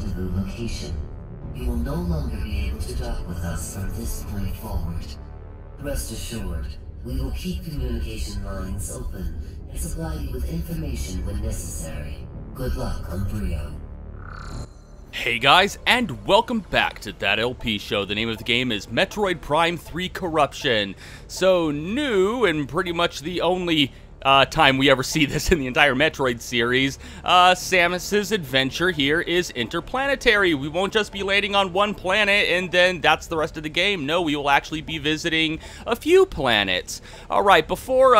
rendezvous location. You will no longer be able to dock with us from this point forward. Rest assured, we will keep communication lines open and supply you with information when necessary. Good luck on Bryyo. Hey guys, and welcome back to That LP Show. The name of the game is Metroid Prime 3 Corruption. So new, and pretty much the only time we ever see this in the entire Metroid series, Samus's adventure here is interplanetary. We won't just be landing on one planet and then that's the rest of the game. No, we will actually be visiting a few planets. Alright, before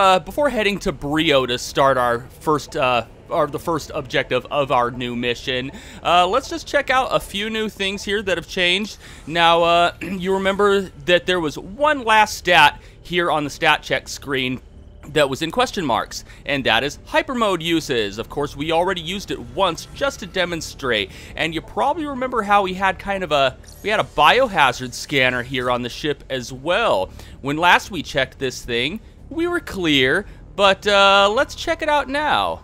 heading to Bryyo to start our first the first objective of our new mission, let's just check out a few new things here that have changed. Now, you remember that there was one last stat here on the stat check screen that was in question marks, and that is hyper mode uses. Of course, we already used it once just to demonstrate, and you probably remember how we had kind of a biohazard scanner here on the ship as well. When last we checked this thing, we were clear, but let's check it out now.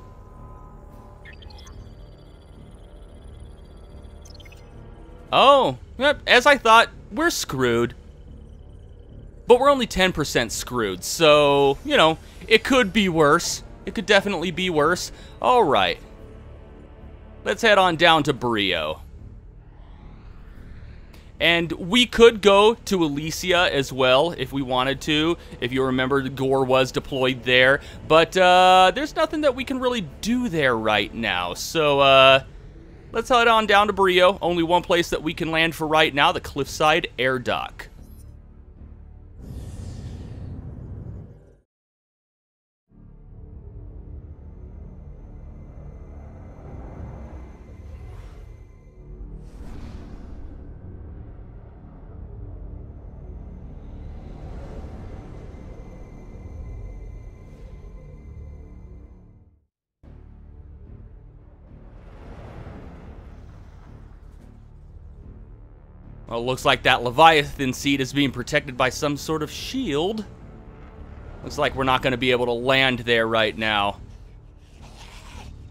Oh, yep, as I thought, we're screwed. But we're only 10% screwed, so, you know, it could be worse. It could definitely be worse. Alright. Let's head on down to Bryyo. And we could go to Elysia as well if we wanted to. If you remember, Gore was deployed there. But there's nothing that we can really do there right now. So, let's head on down to Bryyo. Only one place that we can land for right now, the Cliffside Air Dock. Well, looks like that Leviathan Sea is being protected by some sort of shield. Looks like we're not going to be able to land there right now.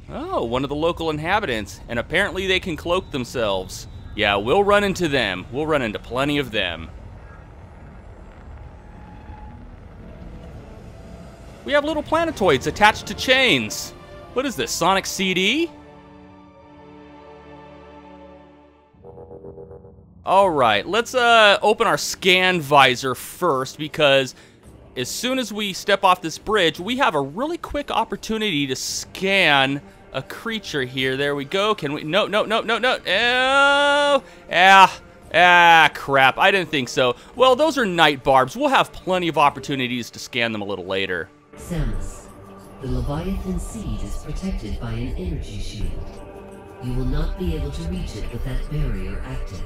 Oh, one of the local inhabitants. And apparently they can cloak themselves. Yeah, we'll run into them. We'll run into plenty of them. We have little planetoids attached to chains. What is this, Sonic CD? Alright, let's open our scan visor first, because as soon as we step off this bridge, we have a really quick opportunity to scan a creature here. There we go. Can we? No. Oh, crap. I didn't think so. Well, those are night barbs. We'll have plenty of opportunities to scan them a little later. Samus, the Leviathan Sea is protected by an energy shield. You will not be able to reach it with that barrier active.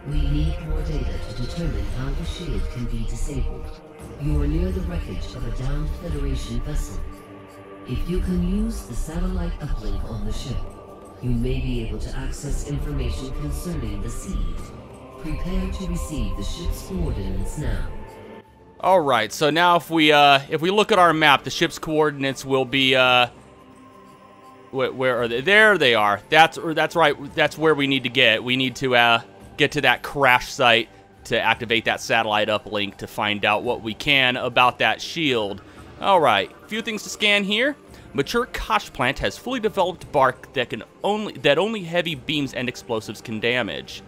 We need more data to determine how the shield can be disabled. You are near the wreckage of a downed Federation vessel. If you can use the satellite uplink on the ship, you may be able to access information concerning the seed. Prepare to receive the ship's coordinates now. Alright, so now if we look at our map, the ship's coordinates will be, where are they? There they are. That's right, that's where we need to get. We need to, get to that crash site to activate that satellite uplink to find out what we can about that shield. Alright, a few things to scan here. Mature kosh plant has fully developed bark that only heavy beams and explosives can damage.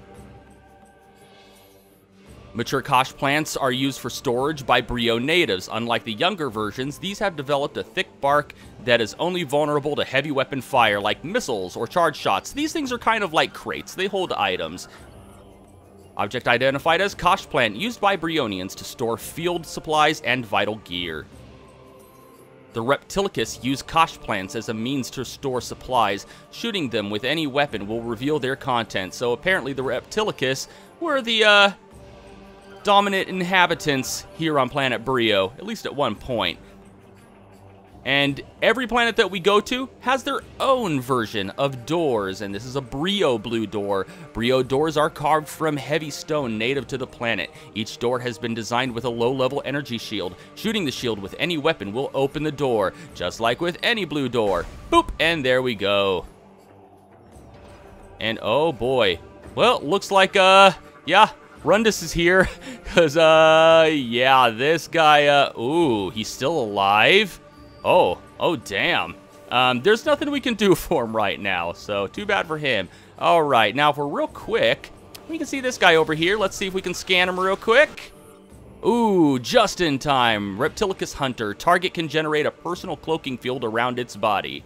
Mature kosh plants are used for storage by Bryyo natives. Unlike the younger versions, these have developed a thick bark that is only vulnerable to heavy weapon fire, like missiles or charge shots. These things are kind of like crates. They hold items. Object identified as kosh plant, used by Bryonians to store field supplies and vital gear. The Reptillicus use kosh plants as a means to store supplies. Shooting them with any weapon will reveal their content. So apparently the Reptillicus were the dominant inhabitants here on planet Bryyo, at least at one point. And every planet that we go to has their own version of doors, and this is a Bryyo blue door. Bryyo doors are carved from heavy stone native to the planet. Each door has been designed with a low-level energy shield. Shooting the shield with any weapon will open the door, just like with any blue door. Boop, and there we go. And oh boy. Well, looks like, yeah, Rundus is here. Because, yeah, this guy, ooh, he's still alive. Oh, damn. There's nothing we can do for him right now, so too bad for him. All right, now if we're real quick, we can see this guy over here. Let's see if we can scan him real quick. Ooh, just in time. Reptillicus Hunter. Target can generate a personal cloaking field around its body.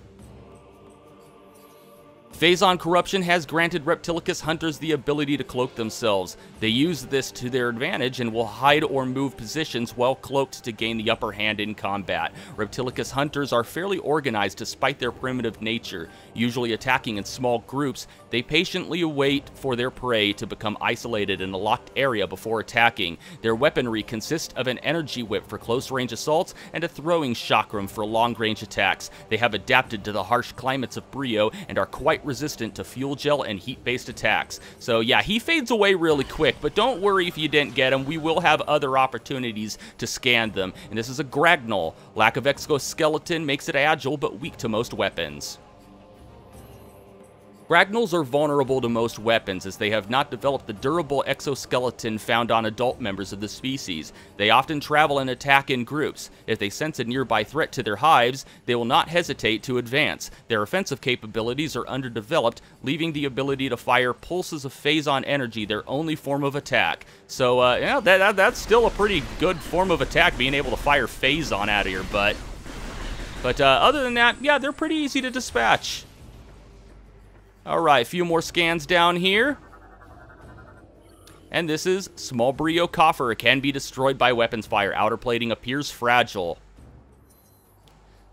Phazon Corruption has granted Reptillicus Hunters the ability to cloak themselves. They use this to their advantage and will hide or move positions while cloaked to gain the upper hand in combat. Reptillicus Hunters are fairly organized despite their primitive nature. Usually attacking in small groups, they patiently wait for their prey to become isolated in a locked area before attacking. Their weaponry consists of an energy whip for close-range assaults and a throwing chakram for long-range attacks. They have adapted to the harsh climates of Bryyo and are quite resistant to fuel gel and heat-based attacks. So yeah, he fades away really quick, but don't worry if you didn't get him. We will have other opportunities to scan them. And this is a Gragnol. Lack of exoskeleton makes it agile but weak to most weapons. Gragnols are vulnerable to most weapons as they have not developed the durable exoskeleton found on adult members of the species. They often travel and attack in groups. If they sense a nearby threat to their hives, they will not hesitate to advance. Their offensive capabilities are underdeveloped, leaving the ability to fire pulses of Phazon energy their only form of attack. So, yeah, that's still a pretty good form of attack, being able to fire Phazon out of your butt. But other than that, yeah, they're pretty easy to dispatch. Alright, a few more scans down here. And this is small Bryyo coffer. It can be destroyed by weapons fire. Outer plating appears fragile.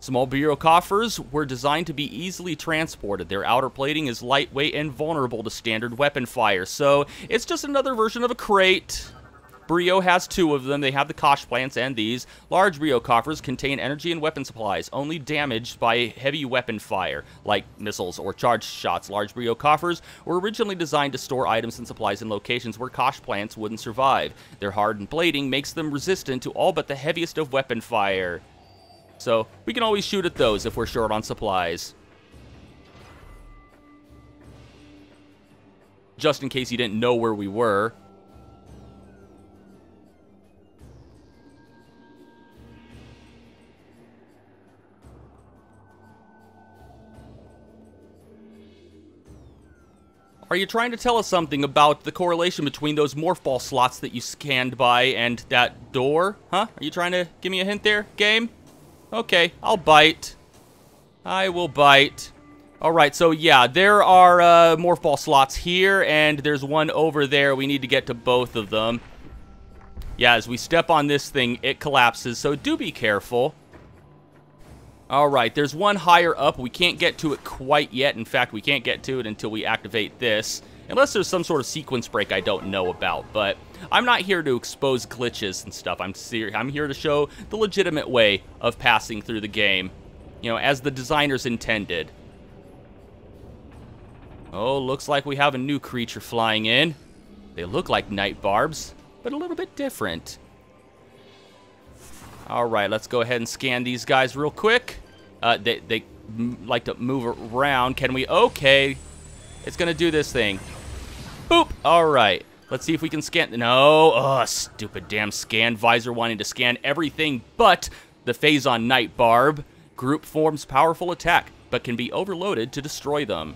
Small Bryyo coffers were designed to be easily transported. Their outer plating is lightweight and vulnerable to standard weapon fire. So, it's just another version of a crate. Bryyo has two of them. They have the Kosh plants and these. Large Bryyo coffers contain energy and weapon supplies, only damaged by heavy weapon fire, like missiles or charged shots. Large Bryyo coffers were originally designed to store items and supplies in locations where Kosh plants wouldn't survive. Their hardened plating makes them resistant to all but the heaviest of weapon fire. So, we can always shoot at those if we're short on supplies. Just in case you didn't know where we were. Are you trying to tell us something about the correlation between those morph ball slots that you scanned by and that door? Huh? Are you trying to give me a hint there, game? Okay, I'll bite. I will bite. Alright, so yeah, there are morph ball slots here, and there's one over there. We need to get to both of them. Yeah, as we step on this thing, it collapses, so do be careful. Alright, there's one higher up. We can't get to it quite yet. In fact, we can't get to it until we activate this. Unless there's some sort of sequence break I don't know about. But I'm not here to expose glitches and stuff. I'm here to show the legitimate way of passing through the game. You know, as the designers intended. Oh, looks like we have a new creature flying in. They look like night barbs, but a little bit different. Alright, let's go ahead and scan these guys real quick. They like to move around. Can we? Okay. It's going to do this thing. Boop. Alright. Let's see if we can scan. No. Oh, stupid damn scan visor wanting to scan everything but the Phazon Night Barb. Group forms powerful attack, but can be overloaded to destroy them.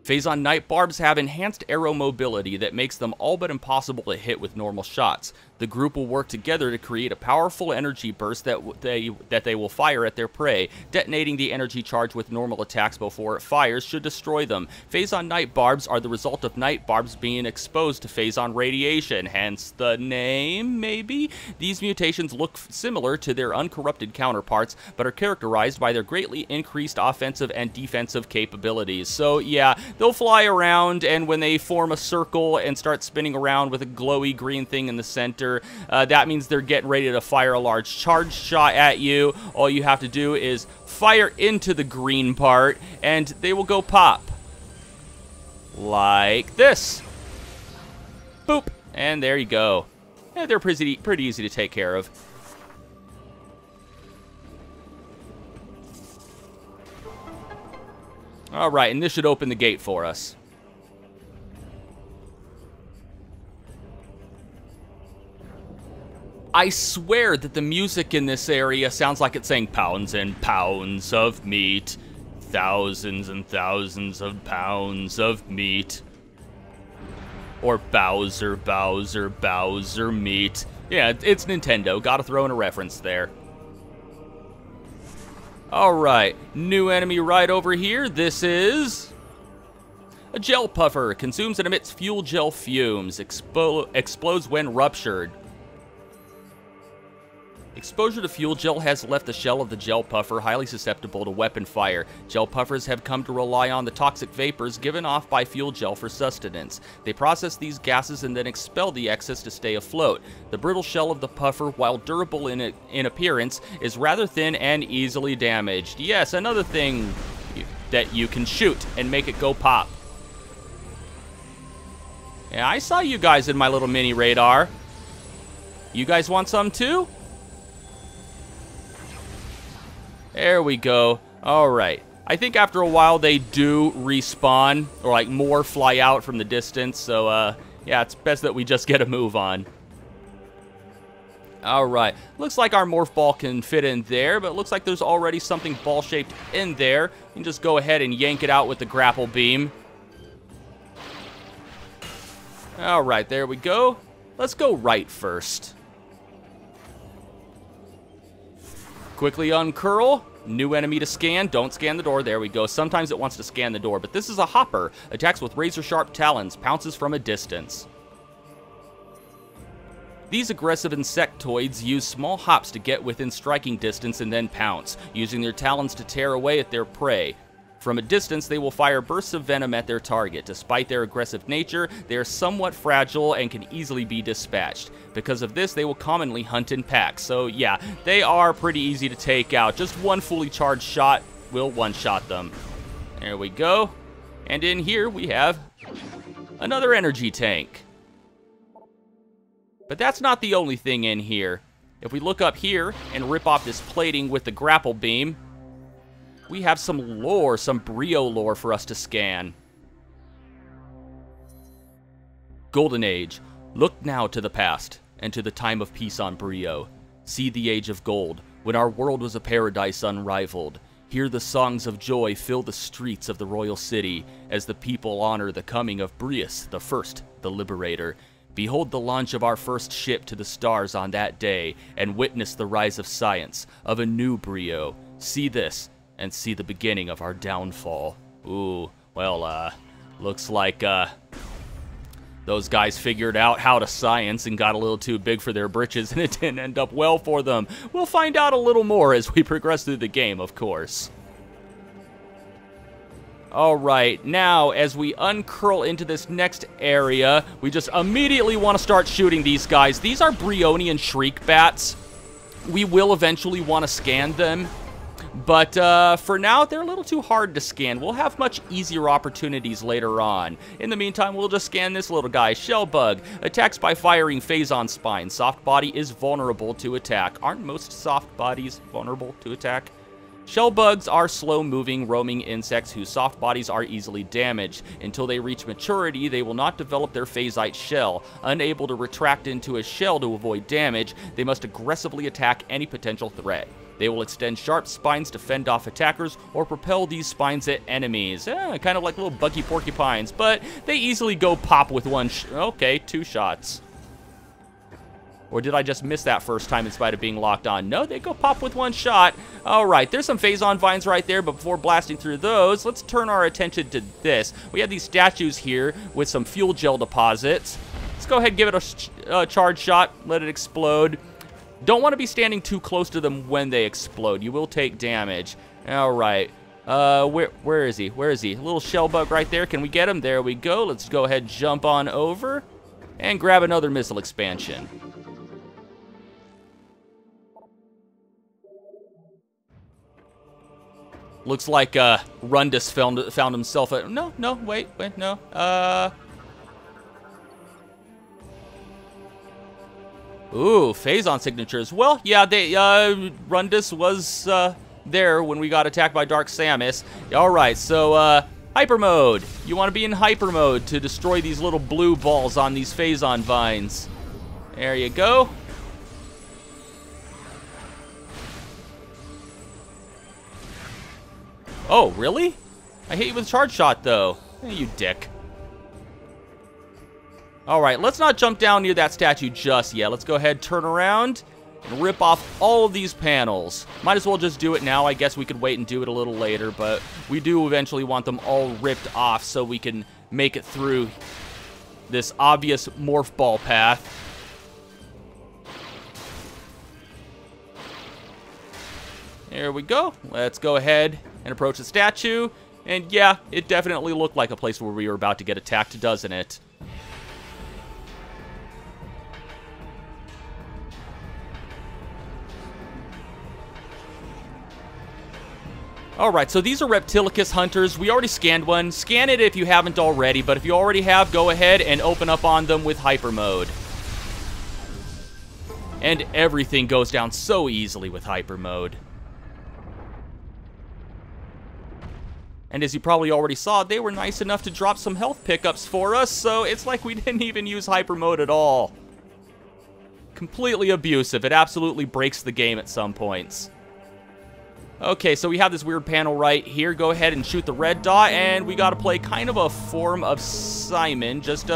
Phazon Night Barbs have enhanced arrow mobility that makes them all but impossible to hit with normal shots. The group will work together to create a powerful energy burst that they will fire at their prey. Detonating the energy charge with normal attacks before it fires should destroy them. Phazon Night Barbs are the result of Night Barbs being exposed to Phazon radiation, hence the name, maybe? These mutations look similar to their uncorrupted counterparts, but are characterized by their greatly increased offensive and defensive capabilities. So yeah, they'll fly around, and when they form a circle and start spinning around with a glowy green thing in the center, that means they're getting ready to fire a large charge shot at you. All you have to do is fire into the green part, and they will go pop. Like this. Boop. And there you go. Yeah, they're pretty easy to take care of. All right, and this should open the gate for us. I swear that the music in this area sounds like it's saying pounds and pounds of meat. Thousands and thousands of pounds of meat. Or Bowser, Bowser, Bowser meat. Yeah, it's Nintendo. Gotta throw in a reference there. Alright, new enemy right over here. This is a gel puffer. Consumes and emits fuel gel fumes. Explodes when ruptured. Exposure to fuel gel has left the shell of the gel puffer highly susceptible to weapon fire. Gel puffers have come to rely on the toxic vapors given off by fuel gel for sustenance. They process these gases and then expel the excess to stay afloat. The brittle shell of the puffer, while durable in appearance, is rather thin and easily damaged. Yes, another thing that you can shoot and make it go pop. Yeah, I saw you guys in my little mini radar. You guys want some too? There we go. All right. I think after a while they do respawn, or like more fly out from the distance. So, yeah, it's best that we just get a move on. All right. Looks like our morph ball can fit in there, but it looks like there's already something ball-shaped in there. You can just go ahead and yank it out with the grapple beam. All right, there we go. Let's go right first. Quickly uncurl. New enemy to scan. Don't scan the door. There we go. Sometimes it wants to scan the door, but this is a hopper. Attacks with razor-sharp talons. Pounces from a distance. These aggressive insectoids use small hops to get within striking distance and then pounce, using their talons to tear away at their prey. From a distance, they will fire bursts of venom at their target. Despite their aggressive nature, they are somewhat fragile and can easily be dispatched. Because of this, they will commonly hunt in packs. So yeah, they are pretty easy to take out. Just one fully charged shot will one-shot them. There we go. And in here, we have another energy tank. But that's not the only thing in here. If we look up here and rip off this plating with the grapple beam, we have some lore, some Bryyo lore for us to scan. Golden Age. Look now to the past, and to the time of peace on Bryyo. See the age of gold, when our world was a paradise unrivaled. Hear the songs of joy fill the streets of the royal city, as the people honor the coming of Bryus the First, the Liberator. Behold the launch of our first ship to the stars on that day, and witness the rise of science, of a new Bryyo. See this, and see the beginning of our downfall. Ooh, well, looks like, those guys figured out how to science and got a little too big for their britches, and it didn't end up well for them. We'll find out a little more as we progress through the game, of course. Alright, now, as we uncurl into this next area, we just immediately want to start shooting these guys. These are Bryonian Shriek Bats. We will eventually want to scan them. But for now, they're a little too hard to scan. We'll have much easier opportunities later on. In the meantime, we'll just scan this little guy. Shellbug. Attacks by firing Phazon spine. Soft body is vulnerable to attack. Aren't most soft bodies vulnerable to attack? Shellbugs are slow-moving, roaming insects whose soft bodies are easily damaged. Until they reach maturity, they will not develop their phasite shell. Unable to retract into a shell to avoid damage, they must aggressively attack any potential threat. They will extend sharp spines to fend off attackers or propel these spines at enemies. Kind of like little buggy porcupines, but they easily go pop with one okay, 2 shots. Or did I just miss that first time in spite of being locked on? No, they go pop with 1 shot. Alright, there's some Phazon vines right there, but before blasting through those, let's turn our attention to this. We have these statues here with some fuel gel deposits. Let's go ahead and give it a charge shot, let it explode. Don't want to be standing too close to them when they explode. You will take damage. Alright. Where is he? Where is he? A little shell bug right there. Can we get him? There we go. Let's go ahead and jump on over and grab another missile expansion. Looks like Rundus found himself a... No, wait, no. Ooh, Phazon signatures. Well, yeah, Rundus was there when we got attacked by Dark Samus. Alright, so, hyper mode. You want to be in hyper mode to destroy these little blue balls on these Phazon vines. There you go. Oh, really? I hit you with charge shot, though. Hey, you dick. Alright, let's not jump down near that statue just yet. Let's go ahead, turn around, and rip off all of these panels. Might as well just do it now. I guess we could wait and do it a little later, but we do eventually want them all ripped off so we can make it through this obvious morph ball path. There we go. Let's go ahead and approach the statue. And yeah, it definitely looked like a place where we were about to get attacked, doesn't it? Alright, so these are Reptillicus Hunters. We already scanned one. Scan it if you haven't already, but if you already have, go ahead and open up on them with hyper mode. And everything goes down so easily with hyper mode. And as you probably already saw, they were nice enough to drop some health pickups for us, so it's like we didn't even use hyper mode at all. Completely abusive. It absolutely breaks the game at some points. Okay, so we have this weird panel right here. Go ahead and shoot the red dot, and we gotta play kind of a form of Simon. Just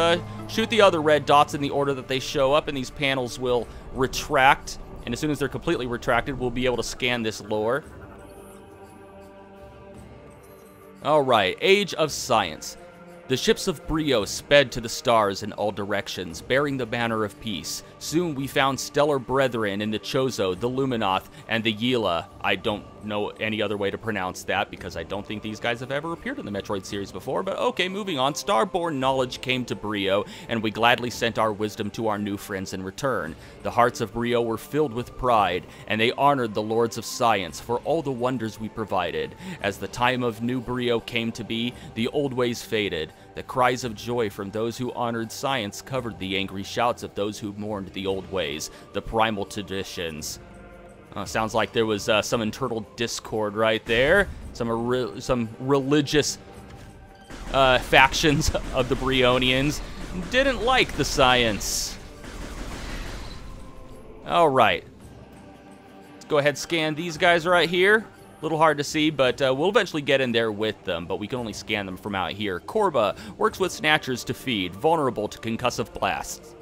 shoot the other red dots in the order that they show up, and these panels will retract. And as soon as they're completely retracted, we'll be able to scan this lore. Alright, Age of Science. The ships of Bryyo sped to the stars in all directions, bearing the banner of peace. Soon we found stellar brethren in the Chozo, the Luminoth, and the Yila. I don't know any other way to pronounce that, because I don't think these guys have ever appeared in the Metroid series before, but okay, moving on. Starborn knowledge came to Bryyo, and we gladly sent our wisdom to our new friends in return. The hearts of Bryyo were filled with pride, and they honored the lords of science for all the wonders we provided. As the time of new Bryyo came to be, the old ways faded. The cries of joy from those who honored science covered the angry shouts of those who mourned the old ways, the primal traditions. Sounds like there was some internal discord right there. Some religious factions of the Bryonians didn't like the science. Alright. Let's go ahead and scan these guys right here. A little hard to see, but we'll eventually get in there with them, but we can only scan them from out here. Korba works with Snatchers to feed, vulnerable to concussive blasts.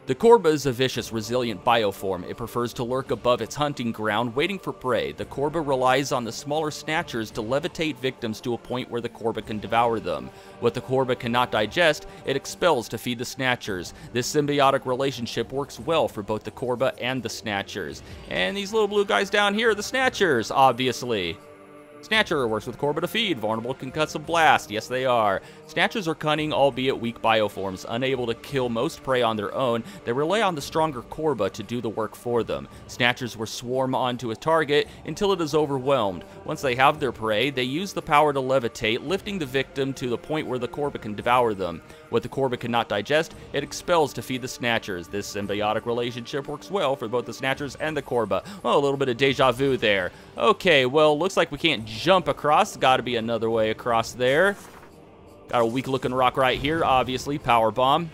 The Korba is a vicious, resilient bioform. It prefers to lurk above its hunting ground, waiting for prey. The Korba relies on the smaller Snatchers to levitate victims to a point where the Korba can devour them. What the Korba cannot digest, it expels to feed the Snatchers. This symbiotic relationship works well for both the Korba and the Snatchers. And these little blue guys down here are the Snatchers, obviously. Snatcher works with Korba to feed, vulnerable to concussive blast. Yes, they are. Snatchers are cunning, albeit weak bioforms. Unable to kill most prey on their own, they rely on the stronger Korba to do the work for them. Snatchers will swarm onto a target until it is overwhelmed. Once they have their prey, they use the power to levitate, lifting the victim to the point where the Korba can devour them. What the Korba cannot digest, it expels to feed the Snatchers. This symbiotic relationship works well for both the Snatchers and the Korba. Well, a little bit of deja vu there. Okay, well, looks like we can't jump across. Got to be another way across there. Got a weak-looking rock right here, obviously. Power bomb.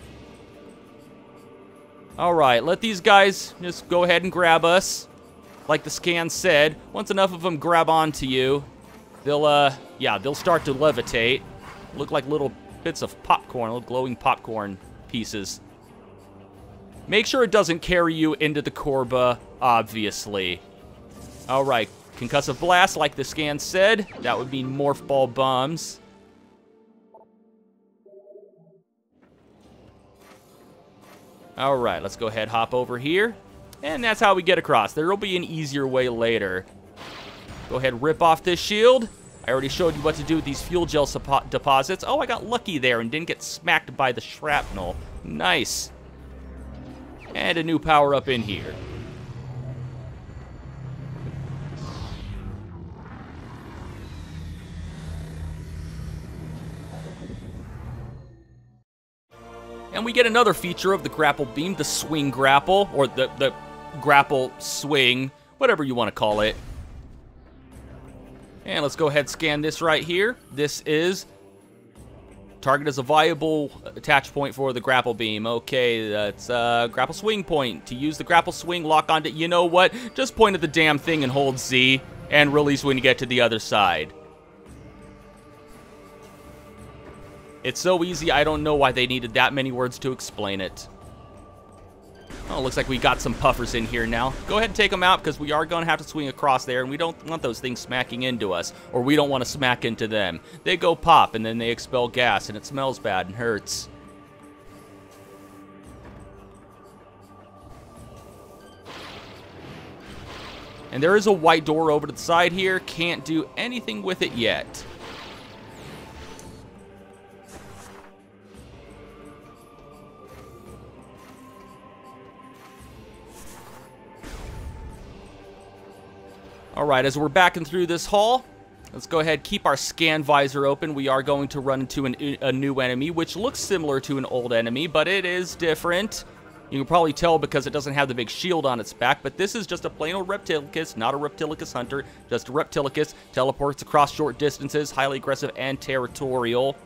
Alright, let these guys just go ahead and grab us. Like the scan said, once enough of them grab onto you, they'll start to levitate. Look like little bits of popcorn, little glowing popcorn pieces. Make sure it doesn't carry you into the Korba, obviously. Alright, concussive blast, like the scan said. That would mean morph ball bombs. Alright, let's go ahead, hop over here. And that's how we get across. There will be an easier way later. Go ahead, rip off this shield. I already showed you what to do with these fuel gel deposits. Oh, I got lucky there and didn't get smacked by the shrapnel. Nice. And a new power-up in here. And we get another feature of the grapple beam, the swing grapple, or the grapple swing, whatever you want to call it. And let's go ahead and scan this right here. This is target as a viable attach point for the grapple beam. Okay, that's grapple swing point. To use the grapple swing, lock onto, you know what? Just point at the damn thing and hold Z and release when you get to the other side. It's so easy, I don't know why they needed that many words to explain it. Oh, looks like we got some puffers in here now. Go ahead and take them out because we are going to have to swing across there, and we don't want those things smacking into us, or we don't want to smack into them. They go pop, and then they expel gas, and it smells bad and hurts. And there is a white door over to the side here. Can't do anything with it yet. Alright, as we're backing through this hall, let's go ahead and keep our scan visor open. We are going to run into a new enemy, which looks similar to an old enemy, but it is different. You can probably tell because it doesn't have the big shield on its back, but this is just a plain old Reptillicus, not a Reptillicus Hunter, just a Reptillicus. Teleports across short distances, highly aggressive and territorial.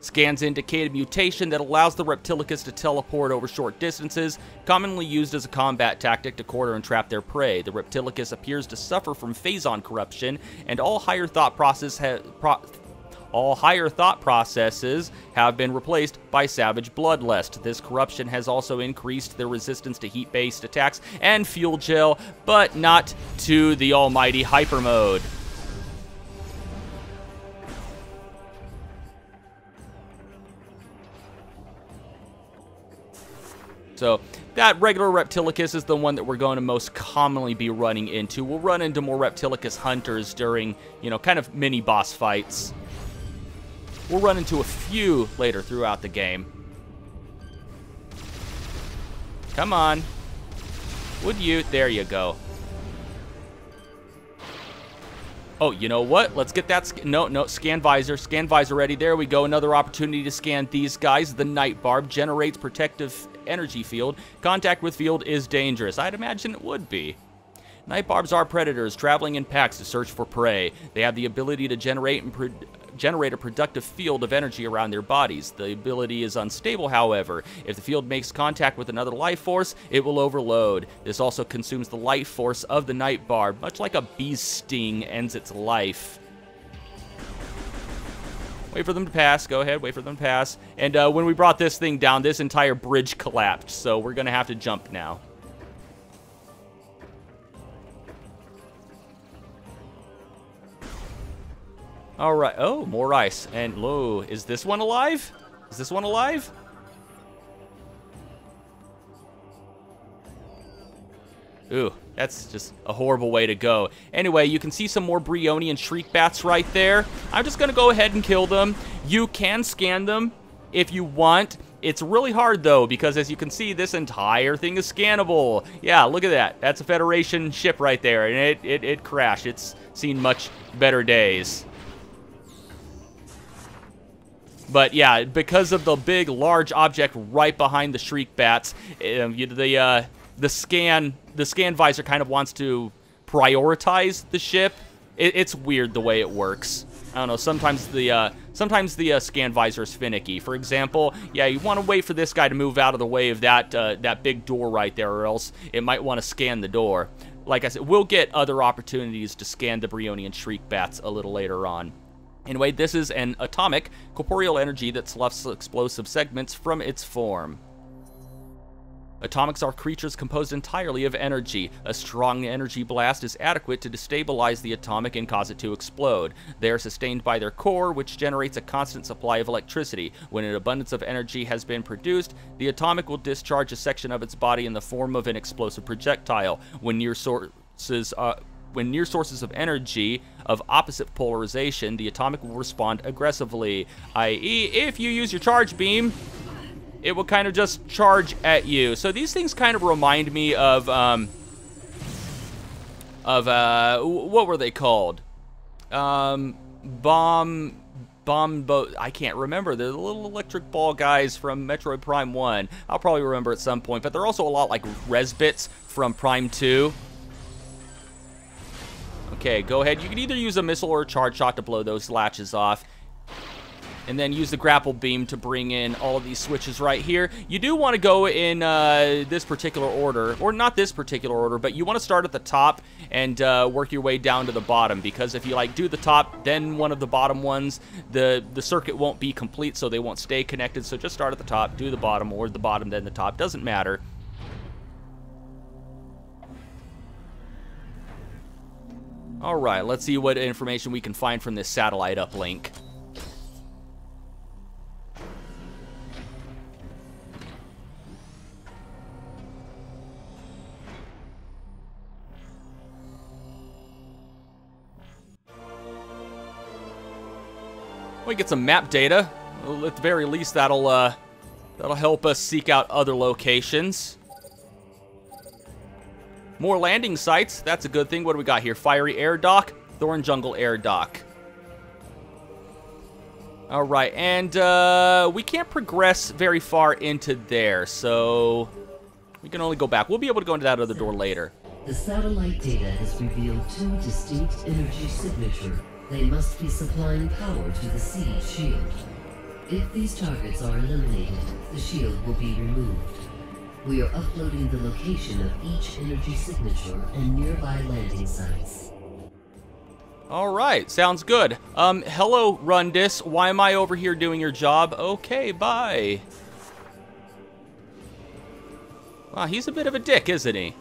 Scans indicate a mutation that allows the Reptillicus to teleport over short distances, commonly used as a combat tactic to corner and trap their prey. The Reptillicus appears to suffer from Phazon corruption, and all higher thought processes have been replaced by savage bloodlust. This corruption has also increased their resistance to heat-based attacks and fuel gel, but not to the almighty hyper mode. So that regular Reptillicus is the one that we're going to most commonly be running into. We'll run into more Reptillicus Hunters during, you know, kind of mini boss fights. We'll run into a few later throughout the game. Come on. Would you? There you go. Oh, you know what? Let's get that. No, scan visor. Scan visor ready. There we go. Another opportunity to scan these guys. The Night Barb generates protective energy field. Contact with field is dangerous. I'd imagine it would be. Night Barbs are predators traveling in packs to search for prey. They have the ability to generate a productive field of energy around their bodies. The ability is unstable, however. If the field makes contact with another life force, it will overload. This also consumes the life force of the Night Barb, much like a bee's sting ends its life. Wait for them to pass. Go ahead, wait for them to pass. And when we brought this thing down, this entire bridge collapsed, so we're going to have to jump now. All right. Oh, more ice. And, whoa, is this one alive? Is this one alive? Ooh, that's just a horrible way to go. Anyway, you can see some more Bryonian Shriek Bats right there. I'm just going to go ahead and kill them. You can scan them if you want. It's really hard, though, because as you can see, this entire thing is scannable. Yeah, look at that. That's a Federation ship right there, and it crashed. It's seen much better days. But yeah, because of the big, large object right behind the Shriek Bats, the scan visor kind of wants to prioritize the ship. It's weird the way it works. I don't know. Sometimes the scan visor is finicky. For example, yeah, you want to wait for this guy to move out of the way of that big door right there, or else it might want to scan the door. Like I said, we'll get other opportunities to scan the Bryonian Shriek Bats a little later on. Anyway, this is an atomic corporeal energy that sloughs explosive segments from its form. Atomics are creatures composed entirely of energy. A strong energy blast is adequate to destabilize the atomic and cause it to explode. They are sustained by their core, which generates a constant supply of electricity. When an abundance of energy has been produced, the atomic will discharge a section of its body in the form of an explosive projectile. When near sources of energy of opposite polarization, the atomic will respond aggressively, i.e., if you use your charge beam, it will kind of just charge at you. So these things kind of remind me of what were they called? I can't remember. They're the little electric ball guys from Metroid Prime 1. I'll probably remember at some point, but they're also a lot like Resbits from Prime 2. Okay, go ahead. You can either use a missile or a charge shot to blow those latches off. And then use the grapple beam to bring in all of these switches right here. You do want to go in this particular order, or not this particular order, but you want to start at the top and work your way down to the bottom, because if you like do the top, then one of the bottom ones, the circuit won't be complete, so they won't stay connected. So just start at the top, do the bottom, or the bottom, then the top. Doesn't matter. All right, let's see what information we can find from this satellite uplink. We get some map data. Well, at the very least, that'll help us seek out other locations. More landing sites. That's a good thing. What do we got here? Fiery Air Dock, Thorn Jungle Air Dock. All right, and we can't progress very far into there, so we can only go back. We'll be able to go into that other door later. The satellite data has revealed 2 distinct energy signatures. They must be supplying power to the siege shield. If these targets are eliminated, the shield will be removed. We are uploading the location of each energy signature and nearby landing sites. All right, sounds good. Hello, Rundis. Why am I over here doing your job? Okay, bye. Wow, he's a bit of a dick, isn't he?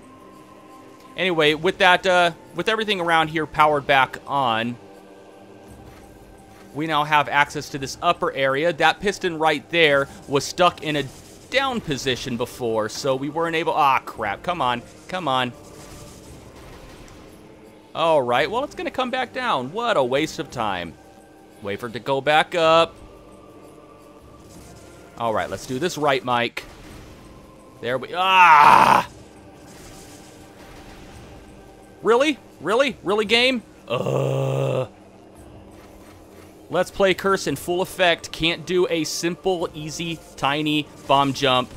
Anyway, with that, with everything around here powered back on, we now have access to this upper area. That piston right there was stuck in a down position before, so we weren't able... Ah, crap. Come on. Come on. All right. Well, it's going to come back down. What a waste of time. Wait for it to go back up. All right. Let's do this right, Mike. There we... Ah! Really? Really? Really, game? Let's play curse in full effect. Can't do a simple, easy, tiny bomb jump.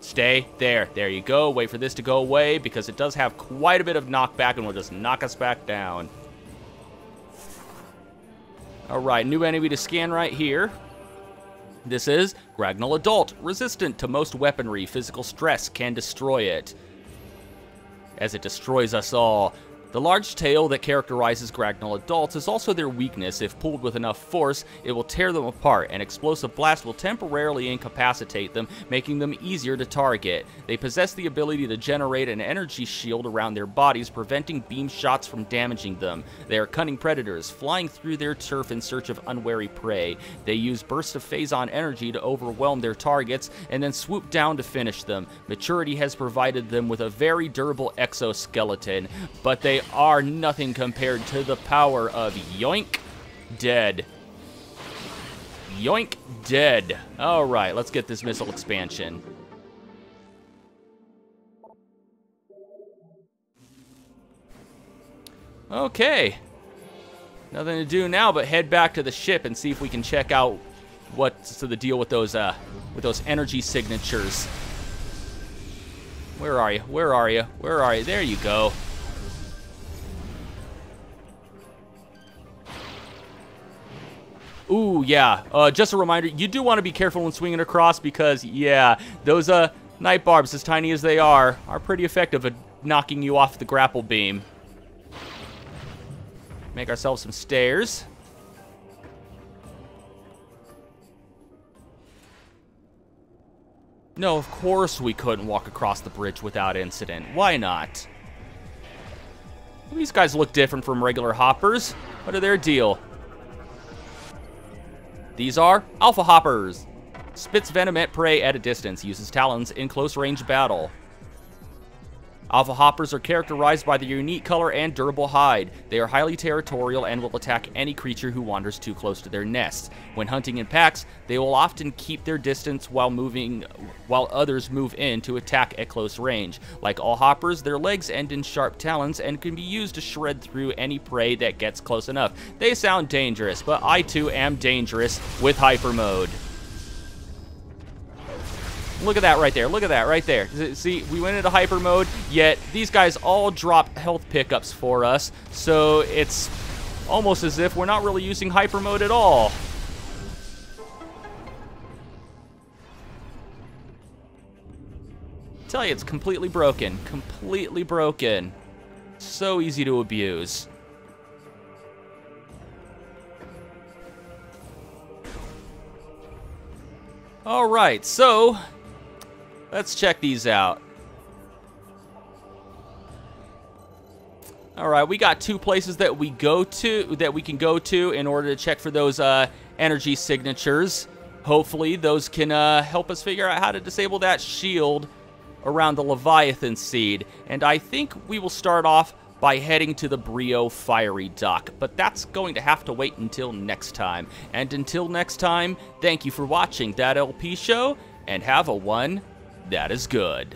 Stay there. There you go. Wait for this to go away because it does have quite a bit of knockback and will just knock us back down. All right, new enemy to scan right here. This is Gragnal Adult. Resistant to most weaponry. Physical stress can destroy it, as it destroys us all. The large tail that characterizes Gragnal adults is also their weakness. If pulled with enough force, it will tear them apart. An explosive blast will temporarily incapacitate them, making them easier to target. They possess the ability to generate an energy shield around their bodies, preventing beam shots from damaging them. They are cunning predators, flying through their turf in search of unwary prey. They use bursts of Phazon energy to overwhelm their targets, and then swoop down to finish them. Maturity has provided them with a very durable exoskeleton, but they are nothing compared to the power of Yoink Dead. Yoink Dead. All right, let's get this missile expansion. Okay. Nothing to do now but head back to the ship and see if we can check out what's the deal with those energy signatures. Where are you? Where are you? Where are you? There you go. Ooh, yeah. Just a reminder, you do want to be careful when swinging across because, yeah, those night barbs, as tiny as they are pretty effective at knocking you off the grapple beam. Make ourselves some stairs. No, of course we couldn't walk across the bridge without incident. Why not? Well, these guys look different from regular hoppers. What are their deal? These are Alpha Hoppers. Spits venom at prey at a distance. Uses talons in close range battle. Alpha Hoppers are characterized by their unique color and durable hide. They are highly territorial and will attack any creature who wanders too close to their nest. When hunting in packs, they will often keep their distance while others move in to attack at close range. Like all hoppers, their legs end in sharp talons and can be used to shred through any prey that gets close enough. They sound dangerous, but I too am dangerous with hyper mode. Look at that right there. Look at that right there. See, we went into hyper mode, yet these guys all drop health pickups for us. So it's almost as if we're not really using hyper mode at all. I tell you, it's completely broken. Completely broken. So easy to abuse. Alright, so let's check these out. Alright, we got 2 places that we can go to in order to check for those energy signatures. Hopefully those can help us figure out how to disable that shield around the Leviathan seed. And I think we will start off by heading to the Bryyo Fiery Dock. But that's going to have to wait until next time. And until next time, thank you for watching That LP Show, and have a one that is good.